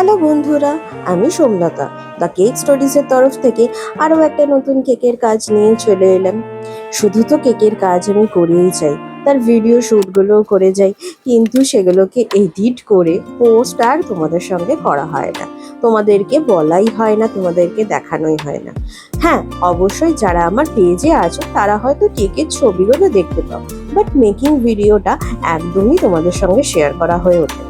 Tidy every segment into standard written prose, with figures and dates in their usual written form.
Hello বন্ধুরা, আমি Somlata the cake স্টোরিজের তরফ থেকে আরও একটা নতুন কেকের কাজ নিয়ে চলে এলাম। শুধু তো কেকের কাজ আমি করেই যাই, তার ভিডিও শ্যুটগুলোও করে যাই, কিন্তু সেগুলোকে এডিট করে পোস্ট আর তোমাদের সঙ্গে করা হয় না, তোমাদেরকে বলাই হয় না, তোমাদেরকে দেখানোই হয় না। হ্যাঁ, অবশ্যই যারা আমার পেজে আছো তারা হয়তো কেকের ছবিগুলো দেখতে পাও, বাট মেকিং ভিডিওটা একদমই তোমাদের সঙ্গে শেয়ার করা হয়ে ওঠে না।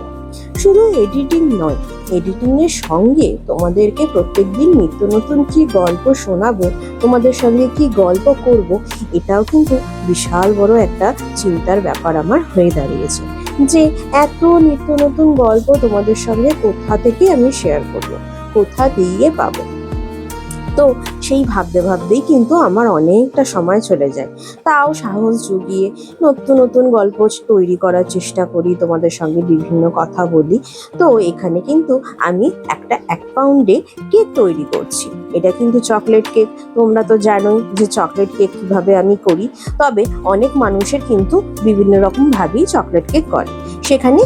শুধু এডিটিং নয়, এডিটিংয়ের সঙ্গে তোমাদেরকে প্রত্যেকদিন নিত্য নতুন কি গল্প শোনাবো, তোমাদের সঙ্গে কি গল্প করব, এটাও কিন্তু বিশাল বড় একটা চিন্তার ব্যাপার আমার হয়ে দাঁড়িয়েছে, যে এত নিত্য নতুন গল্প তোমাদের সঙ্গে কোথা থেকে আমি শেয়ার করব, কোথা দিয়ে পাবো। তো সেই ভাবতে ভাবতেই কিন্তু আমার অনেকটা সময় চলে যায়। তাও সাহস জুগিয়ে নতুন নতুন গল্প তৈরি করার চেষ্টা করি, তোমাদের সঙ্গে বিভিন্ন কথা বলি। তো এখানে কিন্তু আমি একটা 1 পাউন্ডে কেক তৈরি করছি। এটা কিন্তু চকলেট কেক। তোমরা তো জানোই যে চকলেট কেক কীভাবে আমি করি, তবে অনেক মানুষের কিন্তু বিভিন্ন রকমভাবেই চকলেট কেক করে। সেখানে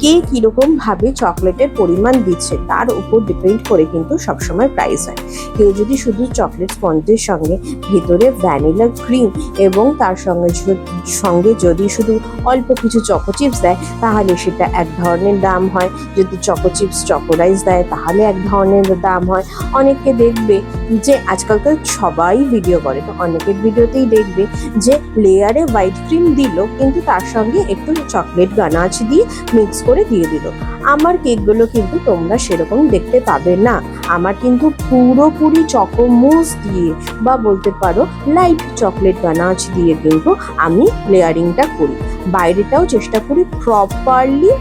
কে কীরকমভাবে চকলেটের পরিমাণ দিচ্ছে তার উপর ডিপেন্ড করে কিন্তু সবসময় প্রাইস হয়। কেউ যদি শুধু চকলেট স্পঞ্জের সঙ্গে ভেতরে ভ্যানিলা ক্রিম এবং তার সঙ্গে যদি শুধু অল্প কিছু চকো চিপস দেয়, তাহলে সেটা এক ধরনের দাম হয়। যদি চকো চিপস চকোরাইস দেয় তাহলে এক ধরনের দাম হয়। অনেকে দেখবে যে আজকালকার সবাই ভিডিও করে, তো অনেকের ভিডিওতেই দেখবে যে লেয়ারে হোয়াইট ক্রিম দিল, কিন্তু তার সঙ্গে একটু চকলেট গানাচ দিয়ে মিক্স করে দিয়ে দিল। আমার কেকগুলো কিন্তু তোমরা সেরকম দেখতে পাবে না। আমার কিন্তু পুরোপুরি চকোমুস দিয়ে বা বলতে পারো লাইট চকলেট গানাচ দিয়ে কিন্তু আমি লেয়ারিংটা করি। বাইরেটাও চেষ্টা করি প্রপারলি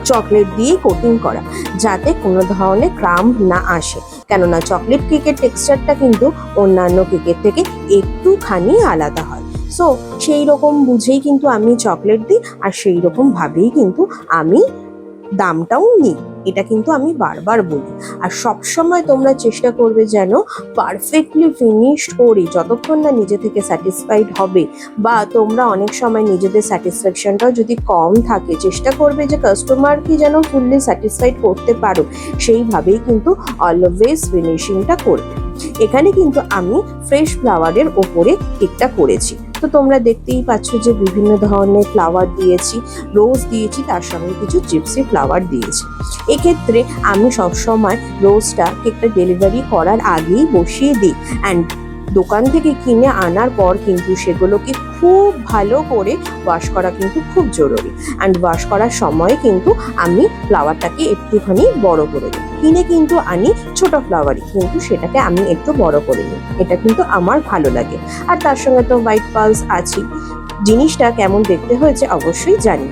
চকলেট দিয়ে কোটিং করা, যাতে কোনো ধরনের ক্রাম্ব না আসে, কেননা চকলেট কেকের টেক্সচারটা কিন্তু অন্যান্য কেকের থেকে একটুখানি আলাদা হয়। সো সেই রকম বুঝেই কিন্তু আমি চকলেট দিই, আর সেই রকম ভাবেই কিন্তু আমি দামটাও নিই। এটা কিন্তু আমি বারবার বলি। আর সবসময় তোমরা চেষ্টা করবে যেন পারফেক্টলি ফিনিশড করি, যতক্ষণ না নিজে থেকে স্যাটিসফাইড হবে, বা তোমরা অনেক সময় নিজেদের স্যাটিসফ্যাকশনটাও যদি কম থাকে, চেষ্টা করবে যে কাস্টমারকে যেন ফুললি স্যাটিসফাইড করতে পারো, সেইভাবেই কিন্তু অলওয়েজ ফিনিশিংটা করবে। এখানে কিন্তু আমি ফ্রেশ ফ্লাওয়ারের ওপরে কেকটা করেছি। তো তোমরা দেখতেই পাচ্ছ যে বিভিন্ন ধরনের ফ্লাওয়ার দিয়েছি, রোজ দিয়েছি, তার সঙ্গে কিছু জিপসি ফ্লাওয়ার দিয়েছি। এক্ষেত্রে আমি সবসময় রোজটা কেকটা ডেলিভারি করার আগেই বসিয়ে দিই, অ্যান্ড দোকান থেকে কিনে আনার পর কিন্তু সেগুলোকে খুব ভালো করে ওয়াশ করা কিন্তু খুব জরুরি। অ্যান্ড ওয়াশ করার সময় কিন্তু আমি ফ্লাওয়ারটাকে একটুখানি বড় করে দিই। কিনে কিন্তু আনি ছোট ফ্লাওয়ারই, কিন্তু সেটাকে আমি একটু বড় করে নিই, এটা কিন্তু আমার ভালো লাগে। আর তার সঙ্গে তো হোয়াইট পালস আছেই। জিনিসটা কেমন দেখতে হয়েছে অবশ্যই জানি।